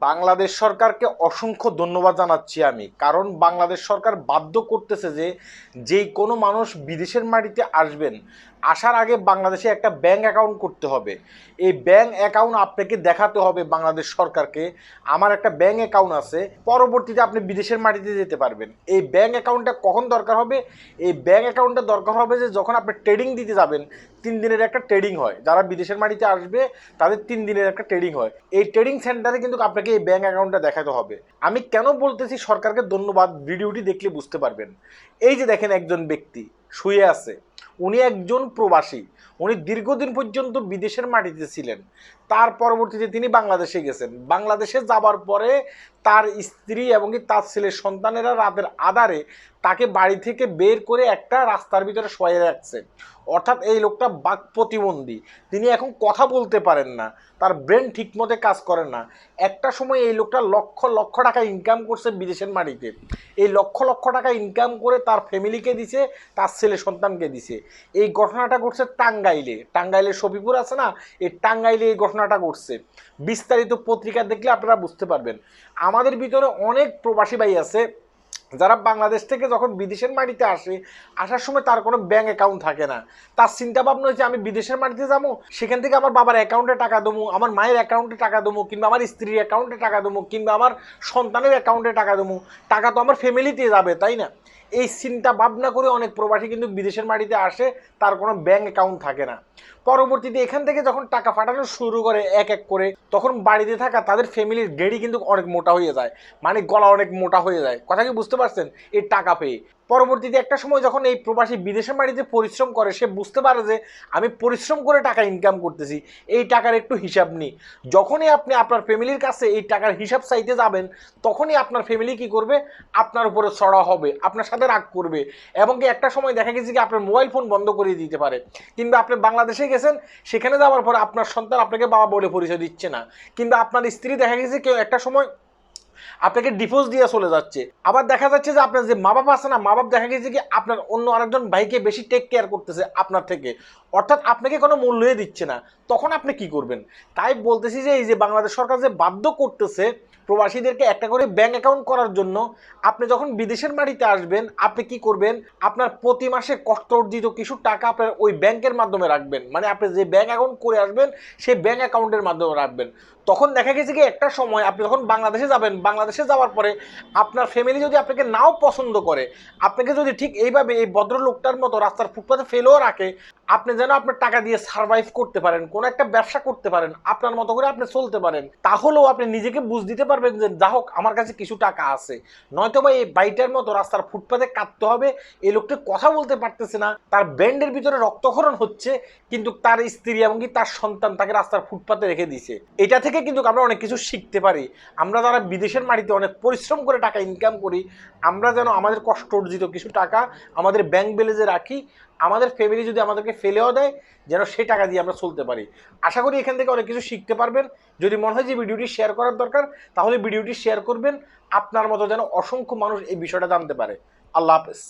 বাংলাদেশ সরকারকে অসংখ্য ধন্যবাদ জানাচ্ছি আমি, কারণ বাংলাদেশ সরকার বাধ্য করতেছে যে যেই কোনো মানুষ বিদেশের মাটিতে আসবেন, আসার আগে বাংলাদেশে একটা ব্যাংক অ্যাকাউন্ট করতে হবে। এই ব্যাংক অ্যাকাউন্ট আপনাকে দেখাতে হবে বাংলাদেশ সরকারকে, আমার একটা ব্যাংক অ্যাকাউন্ট আছে, পরবর্তীতে আপনি বিদেশের মাটিতে যেতে পারবেন। এই ব্যাংক অ্যাকাউন্টটা কখন দরকার হবে? এই ব্যাংক অ্যাকাউন্টটা দরকার হবে যে যখন আপনি ট্রেডিং দিতে যাবেন, 3 দিনের একটা ট্রেডিং হয়, যারা বিদেশের মাটিতে আসবে তাদের 3 দিনের একটা ট্রেডিং হয়। এই ট্রেডিং সেন্টারে কিন্তু আপনাকে এই ব্যাংক অ্যাকাউন্টটা দেখাতে হবে। আমি কেন বলতেছি সরকারকে ধন্যবাদ, ভিডিওটি দেখলে বুঝতে পারবেন। এই যে দেখেন একজন ব্যক্তি শুয়ে আছে, উনি একজন প্রবাসী, উনি দীর্ঘদিন পর্যন্ত বিদেশের মাটিতে ছিলেন। তার পরবর্তীতে তিনি বাংলাদেশে গেছেন। বাংলাদেশে যাবার পরে তার স্ত্রী এবং তার ছেলের সন্তানেরা রাতের আধারে তাকে বাড়ি থেকে বের করে একটা রাস্তার ভিতরে শোয়ে রাখছে। অর্থাৎ এই লোকটা বাক প্রতিবন্ধী, তিনি এখন কথা বলতে পারেন না, তার ব্রেন ঠিকমতো কাজ করে না। একটা সময় এই লোকটা লক্ষ লক্ষ টাকা ইনকাম করছে বিদেশের মাটিতে। এই লক্ষ লক্ষ টাকা ইনকাম করে তার ফ্যামিলিকে দিছে, তার ছেলে সন্তানকে দিছে। এই ঘটনাটা ঘটছে টাঙ্গাইলে। টাঙ্গাইলের শফিপুর আছে না, এই টাঙ্গাইলে এই ঘটনাটা ঘটছে। বিস্তারিত পত্রিকা দেখলে আপনারা বুঝতে পারবেন। আমাদের ভিতরে অনেক প্রবাসী ভাই আছে যারা বাংলাদেশ থেকে যখন বিদেশের মাটিতে আসে, আসার সময় তার কোনো ব্যাঙ্ক অ্যাকাউন্ট থাকে না। তার চিন্তা ভাবনা হচ্ছে আমি বিদেশের মাটিতে যাবো, সেখান থেকে আমার বাবার অ্যাকাউন্টে টাকা দেবো, আমার মায়ের অ্যাকাউন্টে টাকা দেবো, কিংবা আমার স্ত্রীর অ্যাকাউন্টে টাকা দেবো, কিংবা আমার সন্তানের অ্যাকাউন্টে টাকা দেবো। টাকা তো আমার ফ্যামিলিতে যাবে, তাই না? এই চিন্তা ভাবনা করে অনেক প্রবাসী কিন্তু বিদেশের মাটিতে আসে, তার কোনো ব্যাঙ্ক অ্যাকাউন্ট থাকে না। পরবর্তীতে এখান থেকে যখন টাকা পাঠানো শুরু করে এক এক করে, তখন বাড়িতে থাকা তাদের ফ্যামিলির গেড়ি কিন্তু অনেক মোটা হয়ে যায়, মানে গলা অনেক মোটা হয়ে যায়। কথা কি বুঝতে পারছেন? এই টাকা পেয়ে পরবর্তীতে একটা সময় যখন এই প্রবাসী বিদেশের মাটিতে পরিশ্রম করে, সে বুঝতে পারে যে আমি পরিশ্রম করে টাকা ইনকাম করতেছি, এই টাকার একটু হিসাব নিই। যখনই আপনি আপনার ফ্যামিলির কাছে এই টাকার হিসাব চাইতে যাবেন, তখনই আপনার ফ্যামিলি কি করবে? আপনার উপরে চড়া হবে, আপনার সাথে রাগ করবে, এবং কি একটা সময় দেখা গেছে কি আপনার মোবাইল ফোন বন্ধ করে দিতে পারে। কিংবা আপনি বাংলাদেশে গেছেন, সেখানে যাওয়ার পর আপনার সন্তান আপনাকে বাবা বলে পরিচয় দিচ্ছে না, কিংবা আপনার স্ত্রী দেখা গেছে কেউ একটা সময় আপনাকে ডিভোর্স দিয়ে চলে যাচ্ছে। আবার দেখা যাচ্ছে যে আপনার যে মা বাবা আছে না, মা বাবা দেখা গেছে কি আপনার অন্য আরেকজন ভাইকে বেশি টেক কেয়ার করতেছে আপনার থেকে, অর্থাৎ আপনাকে কোনো মূল্যই দিচ্ছে না। তখন আপনি কি করবেন? তাই বলতেছি যে এই যে বাংলাদেশ সরকার যে বাধ্য করতেছে প্রবাসীদেরকে একটা করে ব্যাংক অ্যাকাউন্ট করার জন্য, আপনি যখন বিদেশের মাটিতে আসবেন আপনি কি করবেন? আপনার প্রতি মাসে কষ্ট অর্জিত কিছু টাকা আপনার ওই ব্যাংকের মাধ্যমে রাখবেন, মানে আপনি যে ব্যাংক অ্যাকাউন্ট করে আসবেন সেই ব্যাংক অ্যাকাউন্টের মাধ্যমে রাখবেন। তখন দেখা গেছে কি একটা সময় আপনি যখন বাংলাদেশে যাবেন, বাংলাদেশে যাওয়ার পরে আপনার ফ্যামিলি যদি আপনাকে নাও পছন্দ করে, আপনাকে যদি ঠিক এইভাবে এই ভদ্রলোকটার মতো রাস্তার ফুটপাতে ফেলেও রাখে, আপনি যেন আপনার টাকা দিয়ে সার্ভাইভ করতে পারেন, কোনো একটা ব্যবসা করতে পারেন, আপনার মতো করে আপনি চলতে পারেন, তাহলেও আপনি নিজেকে বুঝ দিতে পারবেন যে যা হোক আমার কাছে কিছু টাকা আছে। নয়তো বা এই বাইটার মতো রাস্তার ফুটপাতে কাঁদতে হবে, এই লোকটা কথা বলতে পারতেছে না, তার ব্যান্ডের ভিতরে রক্তক্ষরণ হচ্ছে, কিন্তু তার স্ত্রী এমনকি তার সন্তান তাকে রাস্তার ফুটপাতে রেখে দিয়েছে। এটা থেকে কিন্তু আমরা অনেক কিছু শিখতে পারি। আমরা যারা বিদেশের মাটিতে অনেক পরিশ্রম করে টাকা ইনকাম করি, আমরা যেন আমাদের কষ্ট অর্জিত কিছু টাকা আমাদের ব্যাংক ব্যালেন্সে রাখি, আমাদের ফ্যামিলি যদি আমাদেরকে ফেলেও দেয়, যেন সেই টাকা দিয়ে আমরা চলতে পারি। আশা করি এখান থেকে অনেক কিছু শিখতে পারবেন। যদি মনে হয় যে ভিডিওটি শেয়ার করার দরকার, তাহলে ভিডিওটি শেয়ার করবেন, আপনার মতো যেন অসংখ্য মানুষ এই বিষয়টা জানতে পারে। আল্লাহ হাফেজ।